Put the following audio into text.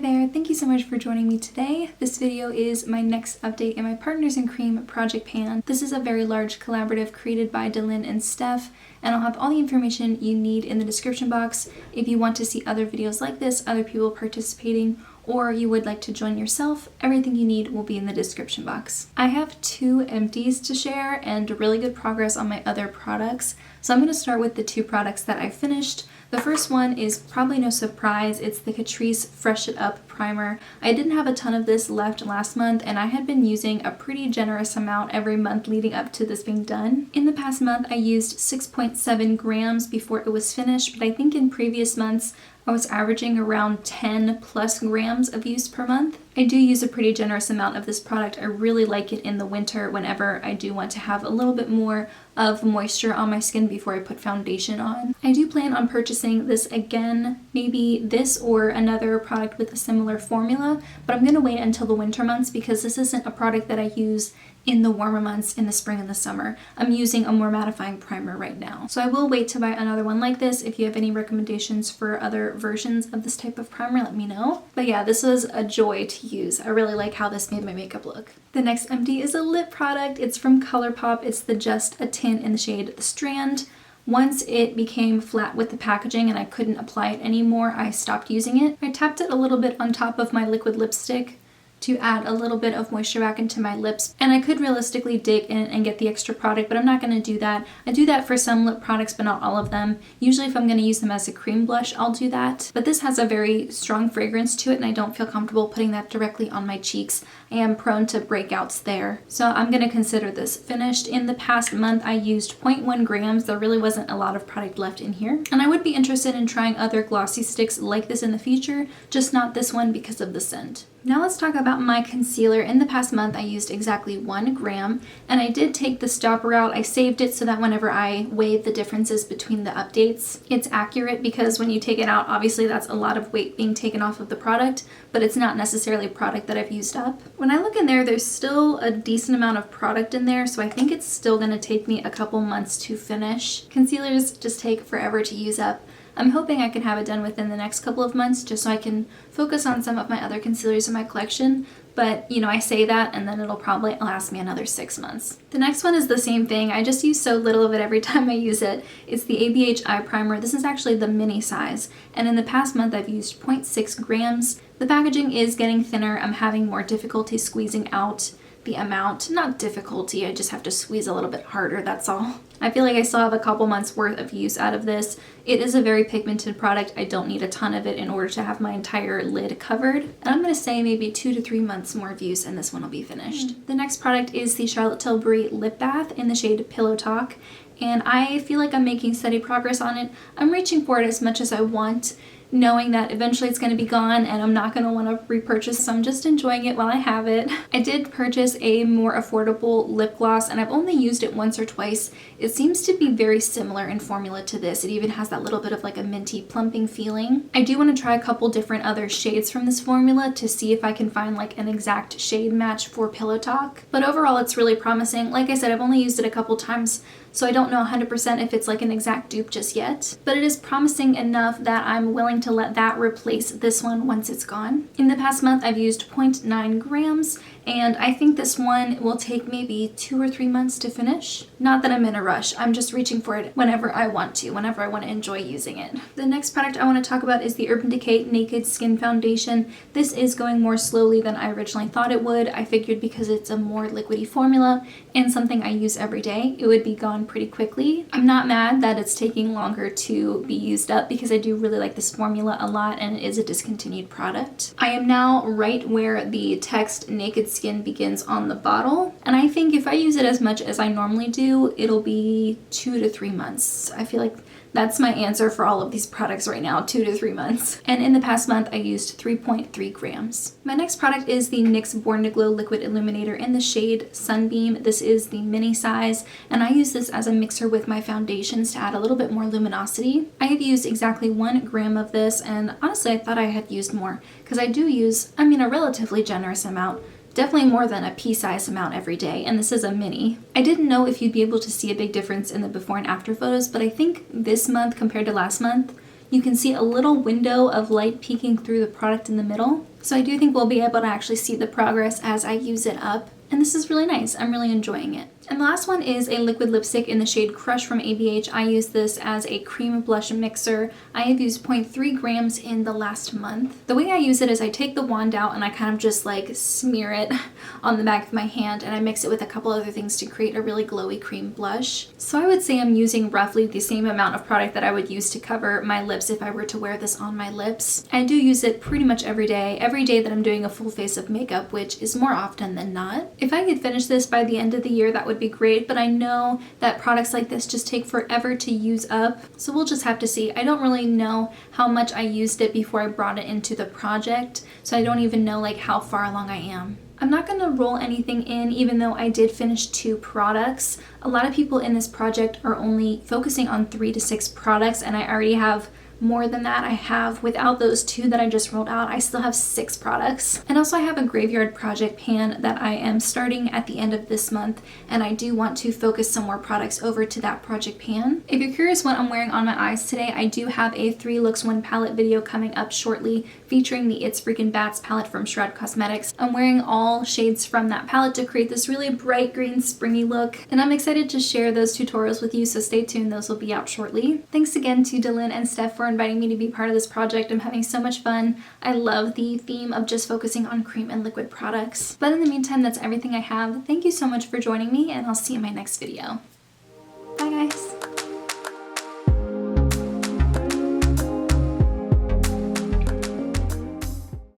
there, thank you so much for joining me today. This video is my next update in my Partners in Cream project pan. This is a very large collaborative created by Dylan and Steph, and I'll have all the information you need in the description box if you want to see other videos like this, other people participating, or you would like to join yourself. Everything you need will be in the description box. I have 2 empties to share and really good progress on my other products. So I'm going to start with the 2 products that I finished. The first one is probably no surprise. It's the Catrice Fresh It Up Primer. I didn't have a ton of this left last month, and I had been using a pretty generous amount every month leading up to this being done. In the past month, I used 6.7 grams before it was finished, but I think in previous months, I was averaging around 10 plus grams of use per month. I do use a pretty generous amount of this product. I really like it in the winter whenever I do want to have a little bit more of moisture on my skin before I put foundation on. I do plan on purchasing this again, maybe this or another product with a similar formula, but I'm going to wait until the winter months because this isn't a product that I use in the warmer months in the spring and the summer. I'm using a more mattifying primer right now. So I will wait to buy another one like this. If you have any recommendations for other versions of this type of primer, let me know. But yeah, this was a joy to use. I really like how this made my makeup look. The next empty is a lip product. It's from Colourpop. It's the Just A Tint in the shade Strand. Once it became flat with the packaging and I couldn't apply it anymore, I stopped using it. I tapped it a little bit on top of my liquid lipstick to add a little bit of moisture back into my lips, and I could realistically dig in and get the extra product, but I'm not going to do that. I do that for some lip products, but not all of them. Usually if I'm going to use them as a cream blush, I'll do that, but this has a very strong fragrance to it and I don't feel comfortable putting that directly on my cheeks. I am prone to breakouts there, so I'm going to consider this finished. In the past month I used 0.1 grams. There really wasn't a lot of product left in here, and I would be interested in trying other glossy sticks like this in the future, just not this one because of the scent. Now let's talk about my concealer. In the past month I used exactly 1 gram, and I did take the stopper out. I saved it so that whenever I weighed the differences between the updates, it's accurate, because when you take it out, obviously that's a lot of weight being taken off of the product, but it's not necessarily a product that I've used up. When I look in there, there's still a decent amount of product in there, so I think it's still going to take me a couple months to finish. Concealers just take forever to use up. I'm hoping I can have it done within the next couple of months just so I can focus on some of my other concealers in my collection, but you know, I say that and then it'll probably last me another 6 months. The next one is the same thing. I just use so little of it every time I use it. It's the ABH Eye Primer. This is actually the mini size, and in the past month I've used 0.6 grams. The packaging is getting thinner. I'm having more difficulty squeezing out the amount. Not difficulty, I just have to squeeze a little bit harder, that's all. I feel like I still have a couple months worth of use out of this. It is a very pigmented product. I don't need a ton of it in order to have my entire lid covered. And I'm going to say maybe 2 to 3 months more of use and this one will be finished. The next product is the Charlotte Tilbury Lip Bath in the shade Pillow Talk. And I feel like I'm making steady progress on it. I'm reaching for it as much as I want, knowing that eventually it's going to be gone and I'm not going to want to repurchase, so I'm just enjoying it while I have it. I did purchase a more affordable lip gloss and I've only used it once or twice. It seems to be very similar in formula to this. It even has that little bit of like a minty plumping feeling. I do want to try a couple different other shades from this formula to see if I can find like an exact shade match for Pillow Talk, but overall it's really promising. Like I said, I've only used it a couple times, so I don't know 100% if it's like an exact dupe just yet, but it is promising enough that I'm willing to let that replace this one once it's gone. In the past month, I've used 0.9 grams, and I think this one will take maybe 2 or 3 months to finish. Not that I'm in a rush, I'm just reaching for it whenever I want to enjoy using it. The next product I want to talk about is the Urban Decay Naked Skin Foundation. This is going more slowly than I originally thought it would. I figured because it's a more liquidy formula and something I use every day, it would be gone pretty quickly. I'm not mad that it's taking longer to be used up because I do really like this formula a lot and it is a discontinued product. I am now right where the text Naked Skin begins on the bottle, and I think if I use it as much as I normally do, it'll be 2 to 3 months. I feel like that's my answer for all of these products right now, 2 to 3 months. And in the past month, I used 3.3 grams. My next product is the NYX Born to Glow Liquid Illuminator in the shade Sunbeam. This is the mini size, and I use this as a mixer with my foundations to add a little bit more luminosity. I have used exactly 1 gram of this, and honestly, I thought I had used more, because I do use, a relatively generous amount. Definitely more than a pea-sized amount every day, and this is a mini. I didn't know if you'd be able to see a big difference in the before and after photos, but I think this month compared to last month, you can see a little window of light peeking through the product in the middle. So I do think we'll be able to actually see the progress as I use it up. And this is really nice. I'm really enjoying it. And the last one is a liquid lipstick in the shade Crush from ABH. I use this as a cream blush mixer. I have used 0.3 grams in the last month. The way I use it is I take the wand out and I kind of just like smear it on the back of my hand, and I mix it with a couple other things to create a really glowy cream blush. So I would say I'm using roughly the same amount of product that I would use to cover my lips if I were to wear this on my lips. I do use it pretty much every day that I'm doing a full face of makeup, which is more often than not. If I could finish this by the end of the year, that would be great, but I know that products like this just take forever to use up, so we'll just have to see. I don't really know how much I used it before I brought it into the project, so I don't even know like how far along I am. I'm not going to roll anything in, even though I did finish 2 products. A lot of people in this project are only focusing on 3 to 6 products, and I already have more than that. I have, without those 2 that I just rolled out, I still have 6 products. And also I have a graveyard project pan that I am starting at the end of this month, and I do want to focus some more products over to that project pan. If you're curious what I'm wearing on my eyes today, I do have a 3 looks 1 palette video coming up shortly featuring the It's Freakin' Bats palette from Shroud Cosmetics. I'm wearing all shades from that palette to create this really bright green springy look, and I'm excited to share those tutorials with you, so stay tuned, those will be out shortly. Thanks again to Dylan and Steph for inviting me to be part of this project. I'm having so much fun. I love the theme of just focusing on cream and liquid products. But in the meantime, that's everything I have. Thank you so much for joining me, and I'll see you in my next video. Bye guys!